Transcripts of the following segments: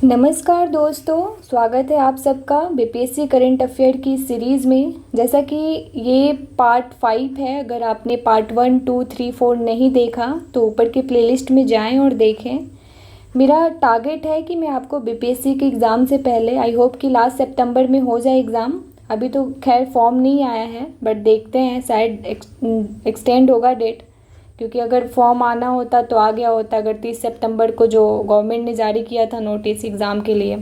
नमस्कार दोस्तों, स्वागत है आप सबका बीपीएससी करंट अफेयर की सीरीज़ में। जैसा कि ये पार्ट 5 है, अगर आपने पार्ट 1, 2, 3, 4 नहीं देखा तो ऊपर के प्लेलिस्ट में जाएं और देखें। मेरा टारगेट है कि मैं आपको बीपीएससी के एग्ज़ाम से पहले, आई होप कि लास्ट सितंबर में हो जाए एग्ज़ाम। अभी तो खैर फॉर्म नहीं आया है, बट देखते हैं, शायद एक्सटेंड होगा डेट, क्योंकि अगर फॉर्म आना होता तो आ गया होता, अगर 30 सितंबर को जो गवर्नमेंट ने जारी किया था नोटिस एग्ज़ाम के लिए।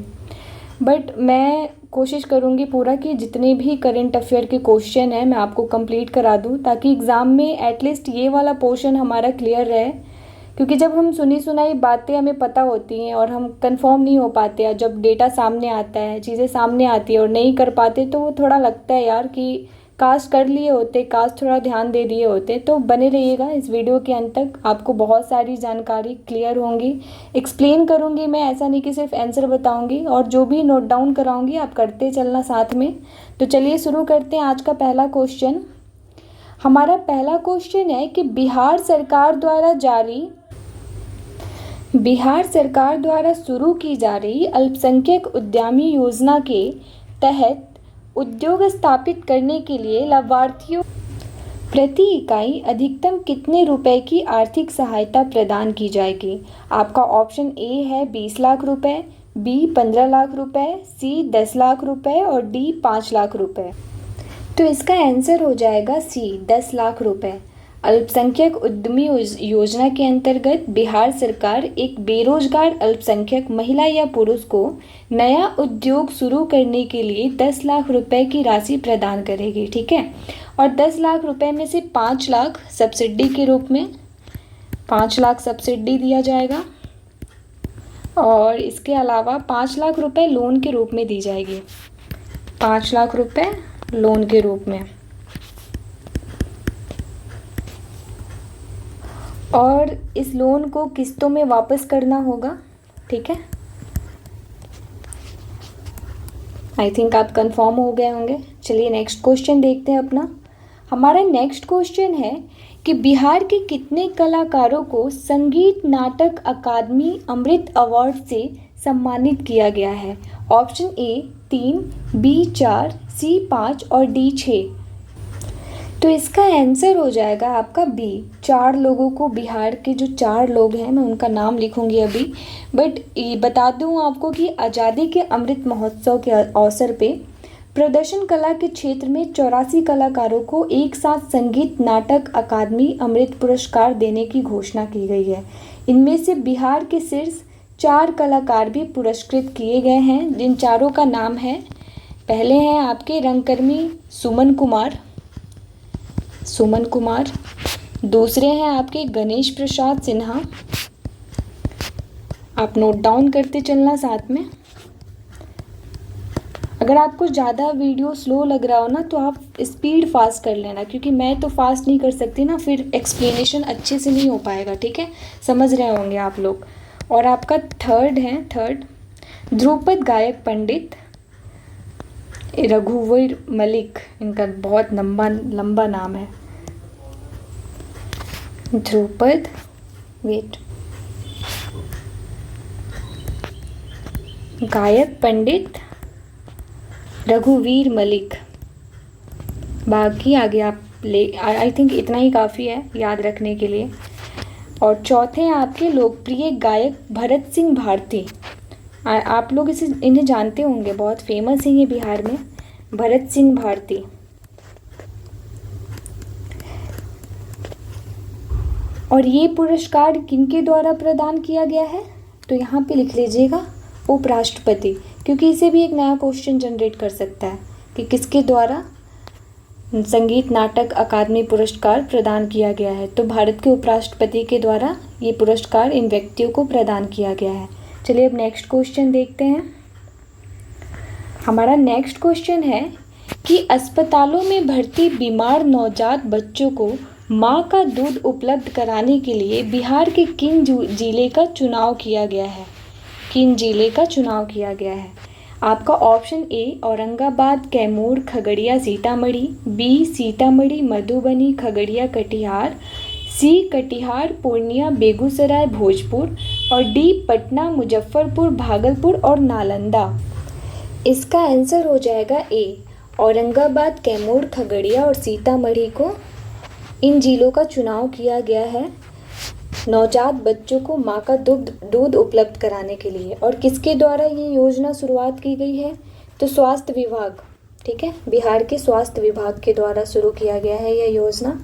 बट मैं कोशिश करूँगी पूरा कि जितने भी करंट अफेयर के क्वेश्चन हैं मैं आपको कंप्लीट करा दूँ, ताकि एग्ज़ाम में एटलीस्ट ये वाला पोर्शन हमारा क्लियर रहे। क्योंकि जब हम सुनी सुनाई बातें हमें पता होती हैं और हम कंफर्म नहीं हो पाते, या जब डेटा सामने आता है, चीज़ें सामने आती है और नहीं कर पाते, तो वो थोड़ा लगता है यार कि काश कर लिए होते, काश थोड़ा ध्यान दे दिए होते। तो बने रहिएगा इस वीडियो के अंत तक, आपको बहुत सारी जानकारी क्लियर होंगी। एक्सप्लेन करूँगी मैं, ऐसा नहीं कि सिर्फ आंसर बताऊँगी, और जो भी नोट डाउन कराऊँगी आप करते चलना साथ में। तो चलिए शुरू करते हैं आज का पहला क्वेश्चन। हमारा पहला क्वेश्चन है कि बिहार सरकार द्वारा शुरू की जा रही अल्पसंख्यक उद्यमी योजना के तहत उद्योग स्थापित करने के लिए लाभार्थियों प्रति इकाई अधिकतम कितने रुपए की आर्थिक सहायता प्रदान की जाएगी। आपका ऑप्शन ए है 20 लाख रुपए, बी 15 लाख रुपए, सी 10 लाख रुपए और डी 5 लाख रुपए। तो इसका आंसर हो जाएगा सी 10 लाख रुपए। अल्पसंख्यक उद्यमी योजना के अंतर्गत बिहार सरकार एक बेरोजगार अल्पसंख्यक महिला या पुरुष को नया उद्योग शुरू करने के लिए 10 लाख रुपए की राशि प्रदान करेगी, ठीक है। और 10 लाख रुपए में से 5 लाख सब्सिडी के रूप में 5 लाख सब्सिडी दिया जाएगा, और इसके अलावा 5 लाख रुपए लोन के रूप में दी जाएगी। 5 लाख रुपए लोन के रूप में, और इस लोन को किस्तों में वापस करना होगा, ठीक है। आई थिंक आप कंफर्म हो गए होंगे। चलिए नेक्स्ट क्वेश्चन देखते हैं अपना। हमारा नेक्स्ट क्वेश्चन है कि बिहार के कितने कलाकारों को संगीत नाटक अकादमी अमृत अवार्ड से सम्मानित किया गया है। ऑप्शन ए 3, बी 4, सी 5 और डी 6। तो इसका आंसर हो जाएगा आपका बी 4 लोगों को। बिहार के जो 4 लोग हैं, मैं उनका नाम लिखूंगी अभी, बट ये बता दूं आपको कि आज़ादी के अमृत महोत्सव के अवसर पे प्रदर्शन कला के क्षेत्र में 84 कलाकारों को एक साथ संगीत नाटक अकादमी अमृत पुरस्कार देने की घोषणा की गई है। इनमें से बिहार के शीर्ष 4 कलाकार भी पुरस्कृत किए गए हैं, जिन चारों का नाम है, पहले हैं आपके रंगकर्मी सुमन कुमार, दूसरे हैं आपके गणेश प्रसाद सिन्हा। आप नोट डाउन करते चलना साथ में। अगर आपको ज़्यादा वीडियो स्लो लग रहा हो ना, तो आप स्पीड फास्ट कर लेना, क्योंकि मैं तो फास्ट नहीं कर सकती ना, फिर एक्सप्लेनेशन अच्छे से नहीं हो पाएगा, ठीक है। समझ रहे होंगे आप लोग। और आपका थर्ड ध्रुपद गायक पंडित रघुवीर मलिक, इनका बहुत लंबा नाम है। ध्रुपद गायक पंडित रघुवीर मलिक। बाकी आगे आप आई थिंक इतना ही काफ़ी है याद रखने के लिए। और चौथे हैं आपके लोकप्रिय गायक भरत सिंह भारती। आप लोग इन्हें जानते होंगे, बहुत फेमस हैं ये बिहार में, भरत सिंह भारती। और ये पुरस्कार किनके द्वारा प्रदान किया गया है, तो यहाँ पे लिख लीजिएगा उपराष्ट्रपति, क्योंकि इसे भी एक नया क्वेश्चन जनरेट कर सकता है कि किसके द्वारा संगीत नाटक अकादमी पुरस्कार प्रदान किया गया है। तो भारत के उपराष्ट्रपति के द्वारा ये पुरस्कार इन व्यक्तियों को प्रदान किया गया है। चलिए अब नेक्स्ट क्वेश्चन देखते हैं। हमारा नेक्स्ट क्वेश्चन है कि अस्पतालों में भर्ती बीमार नवजात बच्चों को माँ का दूध उपलब्ध कराने के लिए बिहार के किन जिले का चुनाव किया गया है। आपका option A Aurangabad, Kaimur, Khagaria, Sitamarhi, B Sitamarhi, Madhubani, Khagaria, Katihar, C Katihar, Purnia, Begusarai, Bhojpur और डी पटना, मुजफ्फरपुर, भागलपुर और नालंदा। इसका आंसर हो जाएगा ए, औरंगाबाद, कैमूर, खगड़िया और सीतामढ़ी को इन जिलों का चुनाव किया गया है नवजात बच्चों को माँ का दूध उपलब्ध कराने के लिए। और किसके द्वारा ये योजना शुरुआत की गई है? तो स्वास्थ्य विभाग, ठीक है, बिहार के स्वास्थ्य विभाग के द्वारा शुरू किया गया है यह योजना।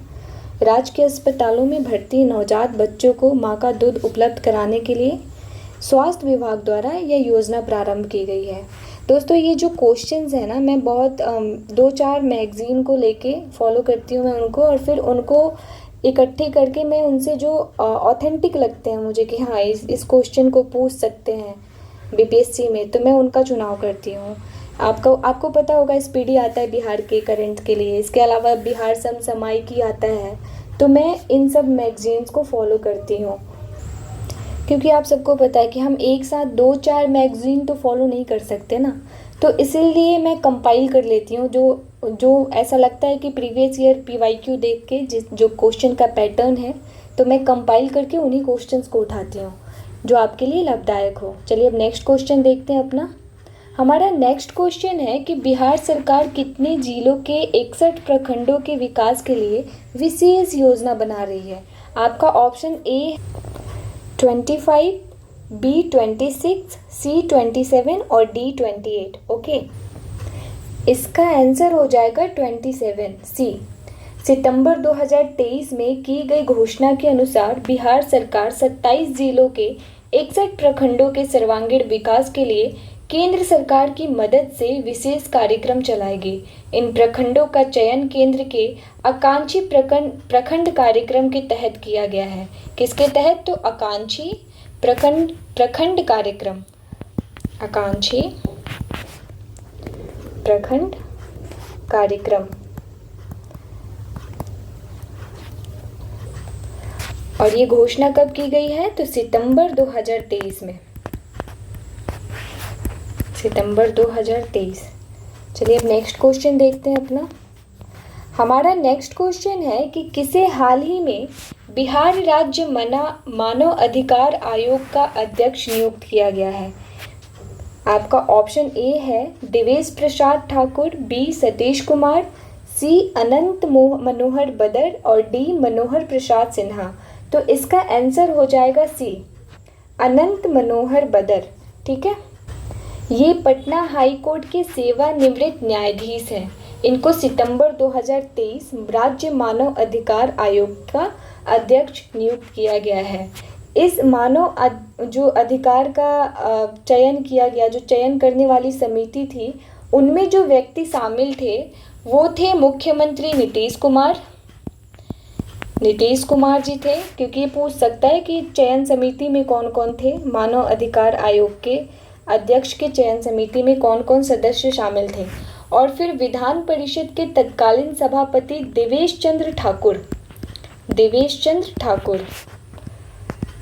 राज्य के अस्पतालों में भर्ती नवजात बच्चों को माँ का दूध उपलब्ध कराने के लिए स्वास्थ्य विभाग द्वारा यह योजना प्रारंभ की गई है। दोस्तों ये जो क्वेश्चंस है ना, मैं बहुत 2-4 मैगज़ीन को लेके फॉलो करती हूँ मैं उनको, और फिर उनको इकट्ठे करके मैं उनसे जो ऑथेंटिक लगते हैं मुझे कि हाँ इस क्वेश्चन को पूछ सकते हैं बीपीएससी में, तो मैं उनका चुनाव करती हूँ। आपको पता होगा स्पीडी आता है बिहार के करंट के लिए, इसके अलावा बिहार समसामयिकी आता है, तो मैं इन सब मैगज़ीन्स को फॉलो करती हूँ। क्योंकि आप सबको पता है कि हम एक साथ 2-4 मैगज़ीन तो फॉलो नहीं कर सकते ना, तो इसीलिए मैं कंपाइल कर लेती हूँ जो ऐसा लगता है कि प्रीवियस ईयर पीवाईक्यू देख के जो क्वेश्चन का पैटर्न है, तो मैं कंपाइल करके उन्हीं क्वेश्चंस को उठाती हूँ जो आपके लिए लाभदायक हो। चलिए अब नेक्स्ट क्वेश्चन देखते हैं अपना। हमारा नेक्स्ट क्वेश्चन है कि बिहार सरकार कितने जिलों के 61 प्रखंडों के विकास के लिए विशेष योजना बना रही है? आपका ऑप्शन ए 25, बी 26, सी 27 और डी 28। ओके, इसका आंसर हो जाएगा 27, सी। सितंबर 2023 में की गई घोषणा के अनुसार बिहार सरकार 27 जिलों के 61 प्रखंडों के सर्वांगीण विकास के लिए केंद्र सरकार की मदद से विशेष कार्यक्रम चलाएगी। इन प्रखंडों का चयन केंद्र के आकांक्षी प्रखंड कार्यक्रम के तहत किया गया है। किसके तहत? तो आकांक्षी प्रखंड कार्यक्रम, आकांक्षी प्रखंड कार्यक्रम। और ये घोषणा कब की गई है? तो सितंबर 2023 में, सितंबर 2023। चलिए अब नेक्स्ट क्वेश्चन देखते हैं अपना। हमारा नेक्स्ट क्वेश्चन है कि किसे हाल ही में बिहार राज्य मानव अधिकार आयोग का अध्यक्ष नियुक्त किया गया है? आपका ऑप्शन ए है देवेश प्रसाद ठाकुर, बी सतीश कुमार, सी अनंत मनोहर बदर और डी मनोहर प्रसाद सिन्हा। तो इसका आंसर हो जाएगा सी, अनंत मनोहर बदर। ठीक है, ये पटना हाई कोर्ट के सेवानिवृत्त न्यायाधीश हैं। इनको सितंबर 2023 राज्य मानव अधिकार आयोग का अध्यक्ष नियुक्त किया गया है। इस जो अधिकार का चयन किया गया, जो चयन करने वाली समिति थी, उनमें जो व्यक्ति शामिल थे वो थे मुख्यमंत्री नीतीश कुमार जी थे, क्योंकि ये पूछ सकता है कि चयन समिति में कौन कौन थे। मानव अधिकार आयोग के अध्यक्ष के चयन समिति में कौन कौन सदस्य शामिल थे। और फिर विधान परिषद के तत्कालीन सभापति देवेश चंद्र ठाकुर।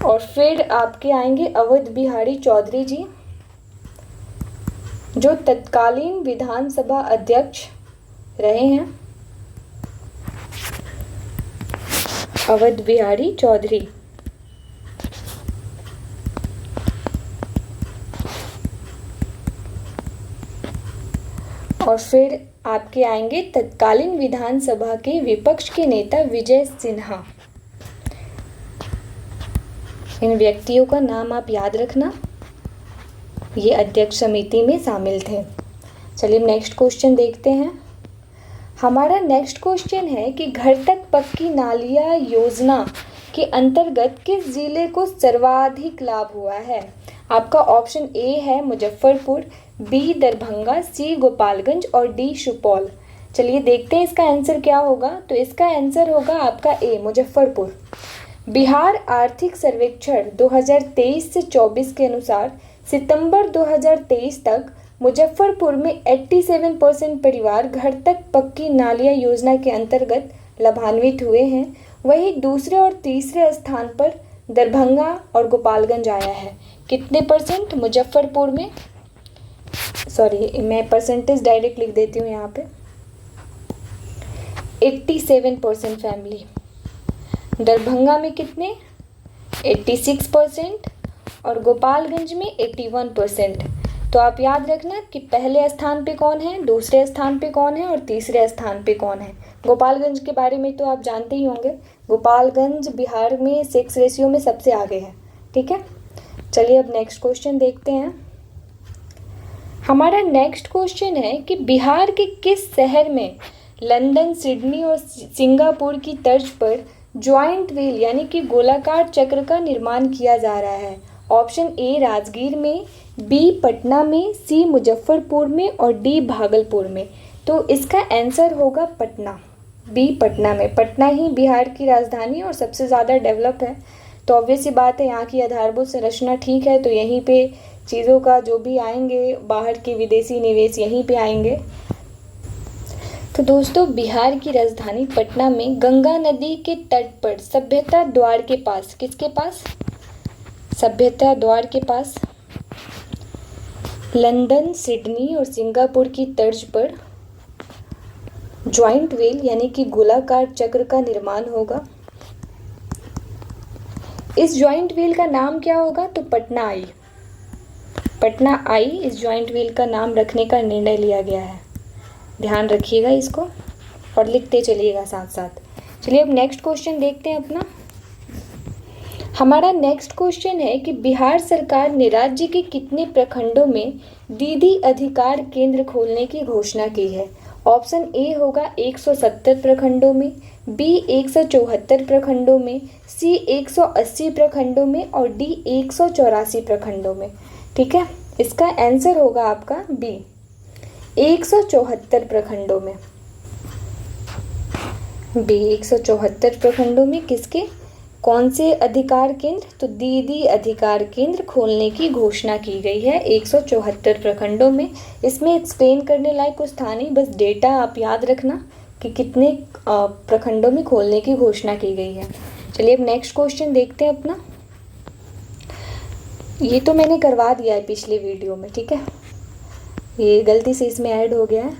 और फिर आपके आएंगे अवध बिहारी चौधरी जी, जो तत्कालीन विधानसभा अध्यक्ष रहे हैं, अवध बिहारी चौधरी। और फिर आपके आएंगे तत्कालीन विधानसभा के विपक्ष के नेता विजय सिन्हा। इन व्यक्तियों का नाम आप याद रखना, ये अध्यक्ष समिति में शामिल थे। चलिए नेक्स्ट क्वेश्चन देखते हैं। हमारा नेक्स्ट क्वेश्चन है कि घर तक पक्की नालियाँ योजना के अंतर्गत किस जिले को सर्वाधिक लाभ हुआ है? आपका ऑप्शन ए है मुजफ्फरपुर, बी दरभंगा, सी गोपालगंज और डी सुपौल। चलिए देखते हैं इसका आंसर क्या होगा। तो इसका आंसर होगा आपका ए, मुजफ्फरपुर। बिहार आर्थिक सर्वेक्षण 2023 से 24 के अनुसार सितंबर 2023 तक मुजफ्फरपुर में 87% परिवार घर तक पक्की नालियाँ योजना के अंतर्गत लाभान्वित हुए हैं। वहीं दूसरे और तीसरे स्थान पर दरभंगा और गोपालगंज आया है। कितने परसेंट? मुजफ्फरपुर में, सॉरी मैं परसेंटेज डायरेक्ट लिख देती हूँ यहाँ पे, 87% फैमिली। दरभंगा में कितने? 86% और गोपालगंज में 81%। तो आप याद रखना कि पहले स्थान पे कौन है, दूसरे स्थान पे कौन है और तीसरे स्थान पे कौन है। गोपालगंज के बारे में तो आप जानते ही होंगे, गोपालगंज बिहार में सेक्स रेशियो में सबसे आगे है। ठीक है, चलिए अब नेक्स्ट क्वेश्चन देखते हैं। हमारा नेक्स्ट क्वेश्चन है कि बिहार के किस शहर में लंदन, सिडनी और सिंगापुर की तर्ज पर ज्वाइंट व्हील यानी कि गोलाकार चक्र का निर्माण किया जा रहा है? ऑप्शन ए राजगीर में, बी पटना में, सी मुजफ्फरपुर में और डी भागलपुर में। तो इसका आंसर होगा पटना, बी पटना में। पटना ही बिहार की राजधानी और सबसे ज़्यादा डेवलप है, तो ऑब्वियस सी बात है यहाँ की आधारभूत संरचना ठीक है, तो यहीं पे चीज़ों का जो भी आएंगे बाहर के विदेशी निवेश यहीं पे आएंगे। तो दोस्तों बिहार की राजधानी पटना में गंगा नदी के तट पर सभ्यता द्वार के पास, किसके पास? सभ्यता द्वार के पास लंदन, सिडनी और सिंगापुर की तर्ज पर ज्वाइंट व्हील यानी कि गोलाकार चक्र का निर्माण होगा। इस ज्वाइंट व्हील का नाम क्या होगा? तो पटना आई। पटना आई इस ज्वाइंट व्हील का नाम रखने का निर्णय लिया गया है। ध्यान रखिएगा इसको और लिखते चलिएगा साथ साथ। चलिए अब नेक्स्ट क्वेश्चन देखते हैं अपना। हमारा नेक्स्ट क्वेश्चन है कि बिहार सरकार ने राज्य के कितने प्रखंडों में दीदी अधिकार केंद्र खोलने की घोषणा की है? ऑप्शन ए होगा 170 प्रखंडों में, बी 174 प्रखंडों में, सी 180 प्रखंडों में और डी 184 प्रखंडों में। ठीक है, इसका आंसर होगा आपका बी 174 प्रखंडों में। बी 174 प्रखंडों में किसके, कौन से अधिकार केंद्र? तो दीदी अधिकार केंद्र खोलने की घोषणा की गई है 174 प्रखंडों में। इसमें एक्सप्लेन करने लायक कुछ था नहीं, बस डेटा आप याद रखना कि कितने प्रखंडों में खोलने की घोषणा की गई है। चलिए अब नेक्स्ट क्वेश्चन देखते हैं अपना। ये तो मैंने करवा दिया है पिछले वीडियो में, ठीक है, ये गलती से इसमें ऐड हो गया है।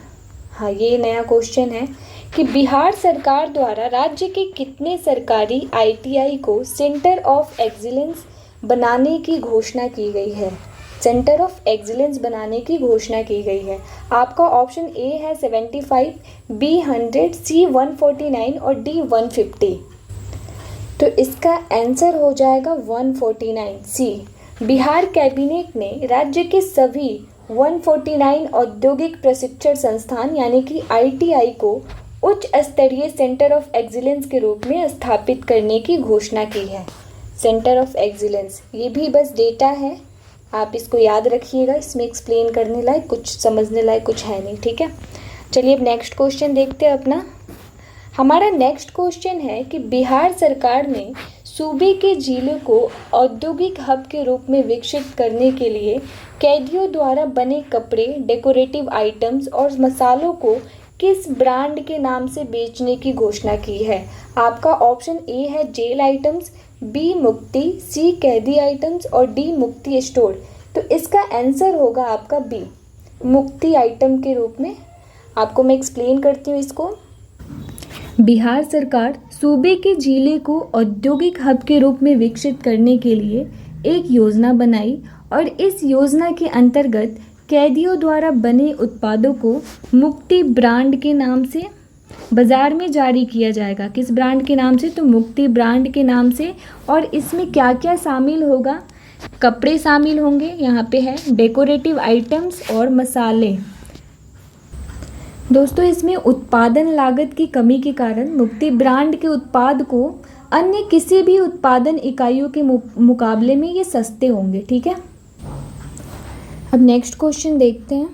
हाँ, ये नया क्वेश्चन है कि बिहार सरकार द्वारा राज्य के कितने सरकारी आईटीआई को सेंटर ऑफ एक्सीलेंस बनाने की घोषणा की गई है? सेंटर ऑफ एक्सीलेंस बनाने की घोषणा की गई है। आपका ऑप्शन ए है 75, बी 100, सी 149 और डी 150। तो इसका आंसर हो जाएगा 149 सी। बिहार कैबिनेट ने राज्य के सभी 149 औद्योगिक प्रशिक्षण संस्थान यानी कि आईटीआई को उच्च स्तरीय सेंटर ऑफ एक्सीलेंस के रूप में स्थापित करने की घोषणा की है। सेंटर ऑफ एक्सीलेंस, ये भी बस डेटा है, आप इसको याद रखिएगा। इसमें एक्सप्लेन करने लायक कुछ, समझने लायक कुछ है नहीं। ठीक है, चलिए अब नेक्स्ट क्वेश्चन देखते हैं अपना। हमारा नेक्स्ट क्वेश्चन है कि बिहार सरकार ने सूबे के जिले को औद्योगिक हब के रूप में विकसित करने के लिए कैदियों द्वारा बने कपड़े, डेकोरेटिव आइटम्स और मसालों को किस ब्रांड के नाम से बेचने की घोषणा की है? आपका ऑप्शन ए है जेल आइटम्स, बी मुक्ति, सी कैदी आइटम्स और डी मुक्ति स्टोर। तो इसका आंसर होगा आपका बी मुक्ति आइटम के रूप में। आपको मैं एक्सप्लेन करती हूँ इसको। बिहार सरकार सूबे के जिले को औद्योगिक हब के रूप में विकसित करने के लिए एक योजना बनाई और इस योजना के अंतर्गत कैदियों द्वारा बने उत्पादों को मुक्ति ब्रांड के नाम से बाज़ार में जारी किया जाएगा। किस ब्रांड के नाम से? तो मुक्ति ब्रांड के नाम से। और इसमें क्या क्या शामिल होगा? कपड़े शामिल होंगे, यहाँ पे है डेकोरेटिव आइटम्स और मसाले। दोस्तों इसमें उत्पादन लागत की कमी के कारण मुक्ति ब्रांड के उत्पाद को अन्य किसी भी उत्पादन इकाइयों के मुकाबले में ये सस्ते होंगे। ठीक है, अब नेक्स्ट क्वेश्चन देखते हैं।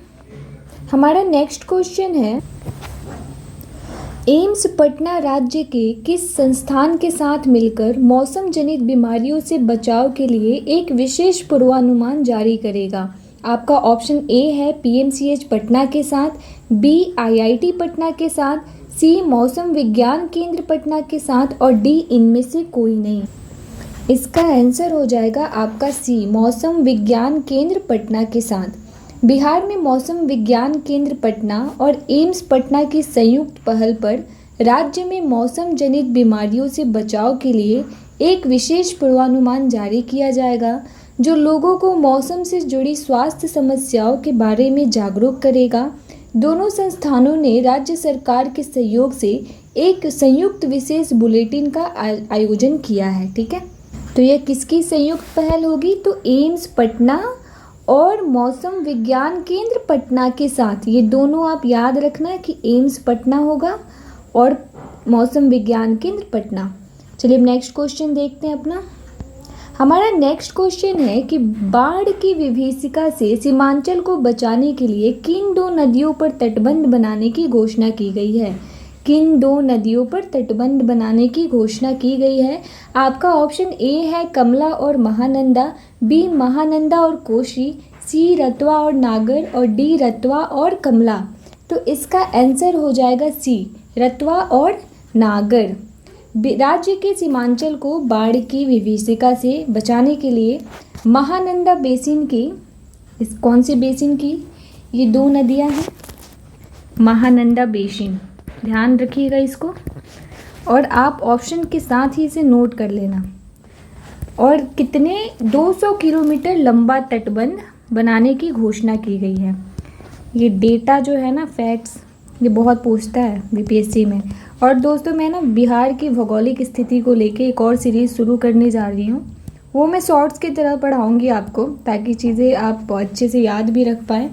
हमारा नेक्स्ट क्वेश्चन है एम्स पटना राज्य के किस संस्थान के साथ मिलकर मौसम जनित बीमारियों से बचाव के लिए एक विशेष पूर्वानुमान जारी करेगा? आपका ऑप्शन ए है पीएमसीएच पटना के साथ, बी आईआईटी पटना के साथ, सी मौसम विज्ञान केंद्र पटना के साथ और डी इनमें से कोई नहीं। इसका आंसर हो जाएगा आपका सी मौसम विज्ञान केंद्र पटना के साथ। बिहार में मौसम विज्ञान केंद्र पटना और एम्स पटना की संयुक्त पहल पर राज्य में मौसम जनित बीमारियों से बचाव के लिए एक विशेष पूर्वानुमान जारी किया जाएगा जो लोगों को मौसम से जुड़ी स्वास्थ्य समस्याओं के बारे में जागरूक करेगा। दोनों संस्थानों ने राज्य सरकार के सहयोग से एक संयुक्त विशेष बुलेटिन का आयोजन किया है। ठीक है, तो यह किसकी संयुक्त पहल होगी? तो एम्स पटना और मौसम विज्ञान केंद्र पटना के साथ। ये दोनों आप याद रखना कि एम्स पटना होगा और मौसम विज्ञान केंद्र पटना। चलिए अब नेक्स्ट क्वेश्चन देखते हैं अपना। हमारा नेक्स्ट क्वेश्चन है कि बाढ़ की विभीषिका से सीमांचल को बचाने के लिए किन दो नदियों पर तटबंध बनाने की घोषणा की गई है? किन दो नदियों पर तटबंध बनाने की घोषणा की गई है? आपका ऑप्शन ए है कमला और महानंदा, बी महानंदा और कोशी, सी रतवा और नागर और डी रतवा और कमला। तो इसका आंसर हो जाएगा सी, रतवा और नागर। राज्य के सीमांचल को बाढ़ की विभीषिका से बचाने के लिए महानंदा बेसिन की, इस कौन से बेसिन की? ये दो नदियां हैं, महानंदा बेसिन, ध्यान रखिएगा इसको और आप ऑप्शन के साथ ही इसे नोट कर लेना। और कितने 200 किलोमीटर लंबा तटबंध बनाने की घोषणा की गई है। ये डेटा जो है ना, फैक्ट्स, ये बहुत पूछता है बीपीएससी में। और दोस्तों मैं ना बिहार की भौगोलिक स्थिति को लेके एक और सीरीज़ शुरू करने जा रही हूँ। वो मैं शॉर्ट्स की तरह पढ़ाऊँगी आपको, ताकि चीज़ें आप अच्छे से याद भी रख पाएँ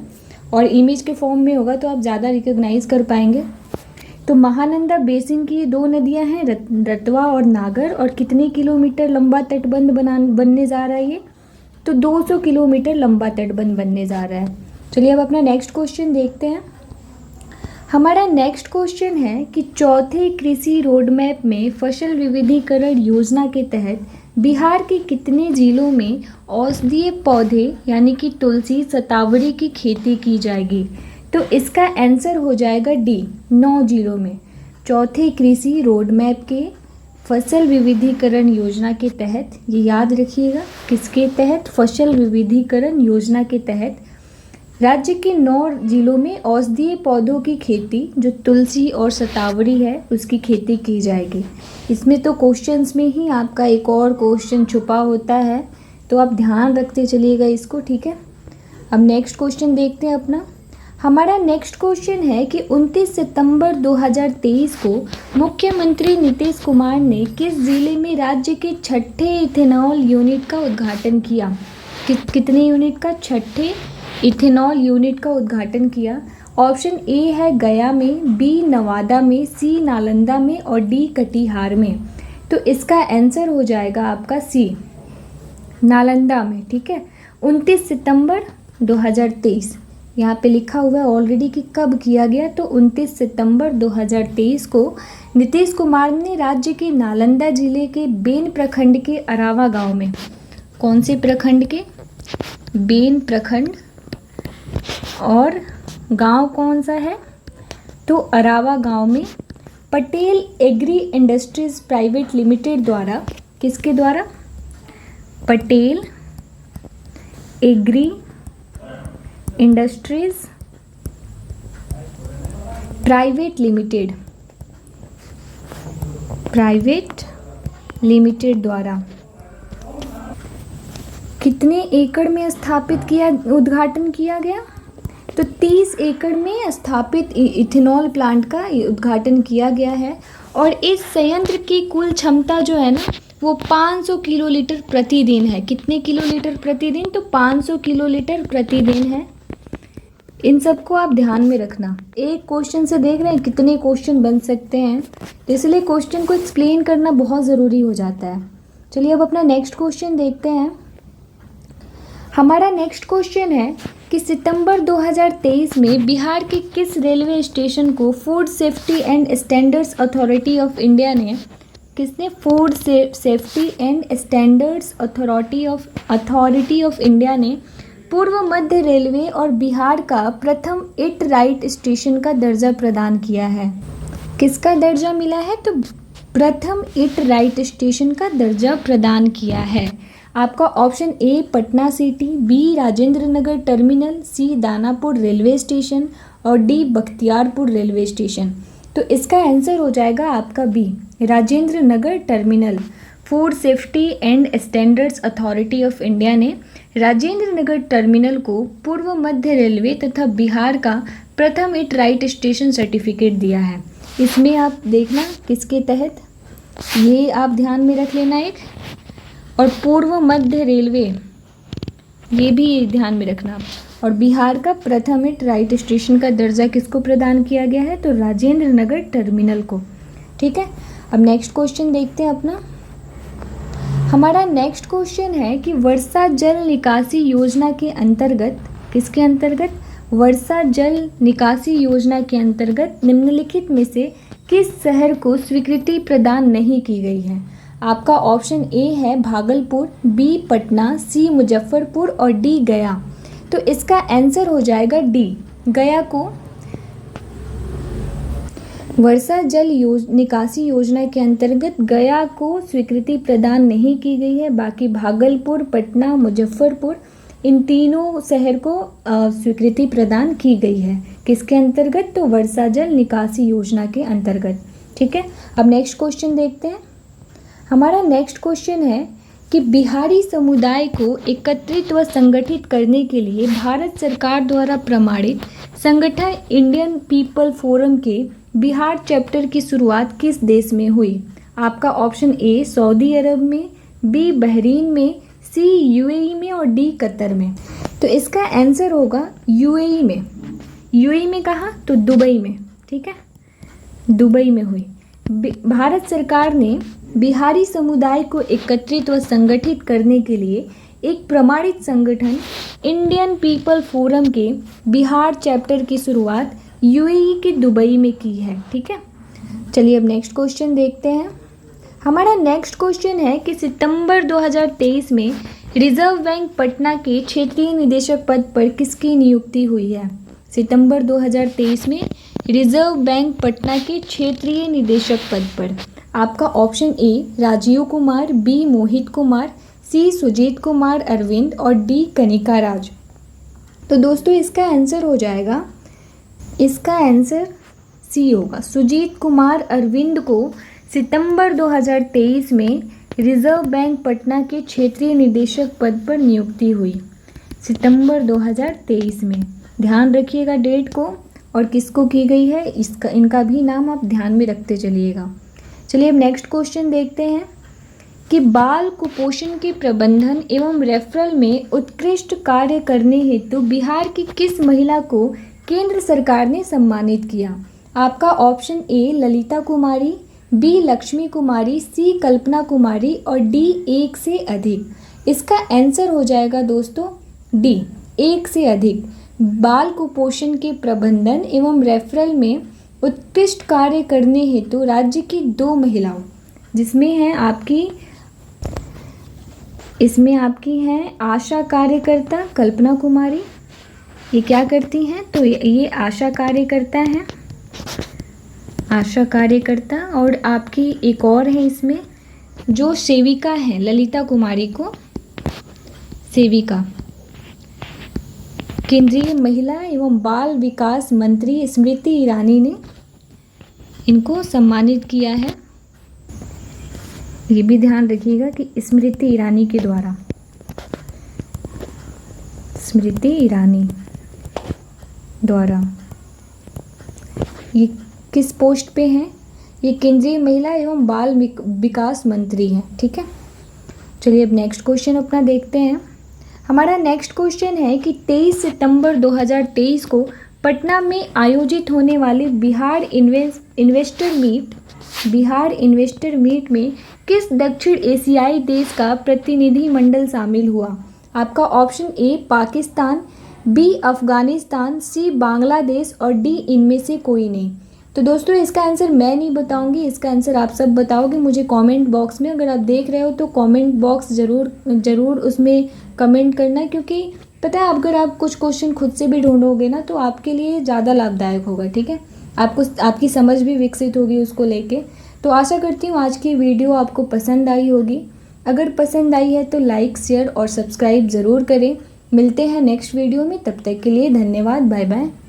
और इमेज के फॉर्म में होगा तो आप ज़्यादा रिकॉग्नाइज़ कर पाएंगे। तो महानंदा बेसिन की दो नदियां हैं, रतवा और नागर, और कितने किलोमीटर लंबा तटबंध बनने जा रहा है ये? तो 200 किलोमीटर लंबा तटबंध बनने जा रहा है। चलिए अब अपना नेक्स्ट क्वेश्चन देखते हैं। हमारा नेक्स्ट क्वेश्चन है कि चौथे कृषि रोड मैप में फसल विविधीकरण योजना के तहत बिहार के कितने जिलों में औषधीय पौधे यानी कि तुलसी, शतावरी की खेती की जाएगी? तो इसका आंसर हो जाएगा डी, 9 जिलों में। चौथे कृषि रोड मैप के फसल विविधीकरण योजना के तहत, ये याद रखिएगा, किसके तहत? फसल विविधीकरण योजना के तहत राज्य के 9 जिलों में औषधीय पौधों की खेती, जो तुलसी और शतावरी है, उसकी खेती की जाएगी। इसमें तो क्वेश्चंस में ही आपका एक और क्वेश्चन छुपा होता है, तो आप ध्यान रखते चलिएगा इसको। ठीक है, अब नेक्स्ट क्वेश्चन देखते हैं अपना। हमारा नेक्स्ट क्वेश्चन है कि 29 सितंबर 2023 को मुख्यमंत्री नीतीश कुमार ने किस जिले में राज्य के छठे इथेनॉल यूनिट का उद्घाटन किया? कितने यूनिट का? छठे इथेनॉल यूनिट का उद्घाटन किया। ऑप्शन ए है गया में, बी नवादा में, सी नालंदा में और डी कटिहार में। तो इसका आंसर हो जाएगा आपका सी, नालंदा में। ठीक है, 29 सितंबर 2023 यहाँ पे लिखा हुआ है ऑलरेडी कि कब किया गया। तो 29 सितंबर 2023 को नीतीश कुमार ने राज्य के नालंदा जिले के बेन प्रखंड के अरावा गांव में, कौन से प्रखंड के? बेन प्रखंड, और गांव कौन सा है? तो अरावा गांव में Patel agri industries private limited द्वारा, किसके द्वारा? Patel agri industries private limited द्वारा कितने एकड़ में स्थापित किया, उद्घाटन किया गया? तो 30 एकड़ में स्थापित इथेनॉल प्लांट का उद्घाटन किया गया है। और इस संयंत्र की कुल क्षमता जो है ना, वो 500 किलोलीटर प्रतिदिन है। कितने किलोलीटर प्रतिदिन? तो 500 किलोलीटर प्रतिदिन है। इन सबको आप ध्यान में रखना। एक क्वेश्चन से देख रहे हैं कितने क्वेश्चन बन सकते हैं, तो इसलिए क्वेश्चन को एक्सप्लेन करना बहुत ज़रूरी हो जाता है। चलिए अब अपना नेक्स्ट क्वेश्चन देखते हैं। हमारा नेक्स्ट क्वेश्चन है कि सितंबर 2023 में बिहार के किस रेलवे स्टेशन को food safety and standards authority of India ने, किसने? Food safety and standards authority of India ने पूर्व मध्य रेलवे और बिहार का प्रथम इट राइट स्टेशन का दर्जा प्रदान किया है। किसका दर्जा मिला है? तो प्रथम इट राइट स्टेशन का दर्जा प्रदान किया है। आपका option A Patna city, B Rajendra Nagar terminal, C Danapur railway station और डी बख्तियारपुर रेलवे स्टेशन। तो इसका आंसर हो जाएगा आपका B, Rajendra Nagar terminal. Food safety and standards authority of India ने राजेंद्र नगर टर्मिनल को पूर्व मध्य रेलवे तथा बिहार का प्रथम इट राइट स्टेशन सर्टिफिकेट दिया है। इसमें आप देखना किसके तहत, ये आप ध्यान में रख लेना एक, और पूर्व मध्य रेलवे ये भी ध्यान में रखना आप, और बिहार का प्रथम इट राइट स्टेशन का दर्जा किसको प्रदान किया गया है, तो राजेंद्र नगर टर्मिनल को। ठीक है, अब नेक्स्ट क्वेश्चन देखते हैं अपना। हमारा नेक्स्ट क्वेश्चन है कि वर्षा जल निकासी योजना के अंतर्गत, किसके अंतर्गत, वर्षा जल निकासी योजना के अंतर्गत निम्नलिखित में से किस शहर को स्वीकृति प्रदान नहीं की गई है। आपका ऑप्शन ए है भागलपुर, बी पटना, सी मुजफ्फरपुर और डी गया। तो इसका आंसर हो जाएगा डी, गया को वर्षा जल निकासी योजना के अंतर्गत गया को स्वीकृति प्रदान नहीं की गई है। बाकी भागलपुर, पटना, मुजफ्फरपुर इन तीनों शहर को स्वीकृति प्रदान की गई है। किसके अंतर्गत, तो वर्षा जल निकासी योजना के अंतर्गत। ठीक है, अब नेक्स्ट क्वेश्चन देखते हैं। हमारा नेक्स्ट क्वेश्चन है कि बिहारी समुदाय को एकत्रित व संगठित करने के लिए भारत सरकार द्वारा प्रमाणित संगठन इंडियन पीपल फोरम के बिहार चैप्टर की शुरुआत किस देश में हुई। आपका ऑप्शन ए सऊदी अरब में, बी बहरीन में, सी यूएई में और डी कतर में। तो इसका आंसर होगा यूएई में। यूएई में कहाँ, तो दुबई में। ठीक है, दुबई में हुई। भारत सरकार ने बिहारी समुदाय को एकत्रित व संगठित करने के लिए एक प्रमाणित संगठन इंडियन पीपल फोरम के बिहार चैप्टर की शुरुआत यूएई के दुबई में की है। ठीक है, चलिए अब नेक्स्ट क्वेश्चन देखते हैं। हमारा नेक्स्ट क्वेश्चन है कि सितंबर 2023 में रिजर्व बैंक पटना के क्षेत्रीय निदेशक पद पर किसकी नियुक्ति हुई है। सितंबर 2023 में रिजर्व बैंक पटना के क्षेत्रीय निदेशक पद पर आपका option A Rajeev Kumar, B Mohit Kumar, C Sujeet Kumar Arvind और डी कनिका राज। तो दोस्तों इसका आंसर हो जाएगा, इसका आंसर सी होगा। सुजीत कुमार अरविंद को सितंबर 2023 में रिजर्व बैंक पटना के क्षेत्रीय निदेशक पद पर नियुक्ति हुई। सितंबर 2023 में ध्यान रखिएगा डेट को और किसको की गई है, इसका इनका भी नाम आप ध्यान में रखते चलिएगा। चलिए अब नेक्स्ट क्वेश्चन देखते हैं कि बाल कुपोषण के प्रबंधन एवं रेफरल में उत्कृष्ट कार्य करने हेतु बिहार की किस महिला को केंद्र सरकार ने सम्मानित किया। आपका option A Lalita Kumari, B Lakshmi Kumari, C Kalpana Kumari और डी एक से अधिक। इसका आंसर हो जाएगा दोस्तों डी एक से अधिक। बाल कुपोषण के प्रबंधन एवं रेफरल में उत्कृष्ट कार्य करने हेतु राज्य की 2 महिलाओं, जिसमें हैं आपकी, इसमें आपकी हैं आशा कार्यकर्ता कल्पना कुमारी। ये क्या करती हैं, तो ये आशा कार्यकर्ता हैं, आशा कार्यकर्ता। और आपकी एक और है इसमें जो सेविका है, ललिता कुमारी को सेविका। केंद्रीय महिला एवं बाल विकास मंत्री स्मृति ईरानी ने इनको सम्मानित किया है। ये भी ध्यान रखिएगा कि स्मृति ईरानी के द्वारा, स्मृति ईरानी द्वारा। ये किस पोस्ट पे हैं, ये केंद्रीय महिला एवं बाल विकास मंत्री हैं। ठीक है, चलिए अब नेक्स्ट क्वेश्चन अपना देखते हैं। हमारा नेक्स्ट क्वेश्चन है कि 23 सितंबर 2023 को पटना में आयोजित होने वाले बिहार इन्वेस्टर मीट में किस दक्षिण एशियाई देश का प्रतिनिधि मंडल शामिल हुआ। आपका option A Pakistan, B Afghanistan, C Bangladesh और डी इनमें से कोई नहीं। तो दोस्तों इसका आंसर मैं नहीं बताऊंगी, इसका आंसर आप सब बताओगे मुझे कमेंट बॉक्स में। अगर आप देख रहे हो तो कमेंट बॉक्स ज़रूर उसमें कमेंट करना, क्योंकि पता है अगर आप कुछ क्वेश्चन खुद से भी ढूंढोगे ना तो आपके लिए ज़्यादा लाभदायक होगा। ठीक है, आपकी समझ भी विकसित होगी उसको लेके। तो आशा करती हूँ आज की वीडियो आपको पसंद आई होगी। अगर पसंद आई है तो लाइक, शेयर और सब्सक्राइब ज़रूर करें। मिलते हैं नेक्स्ट वीडियो में, तब तक के लिए धन्यवाद, बाय बाय।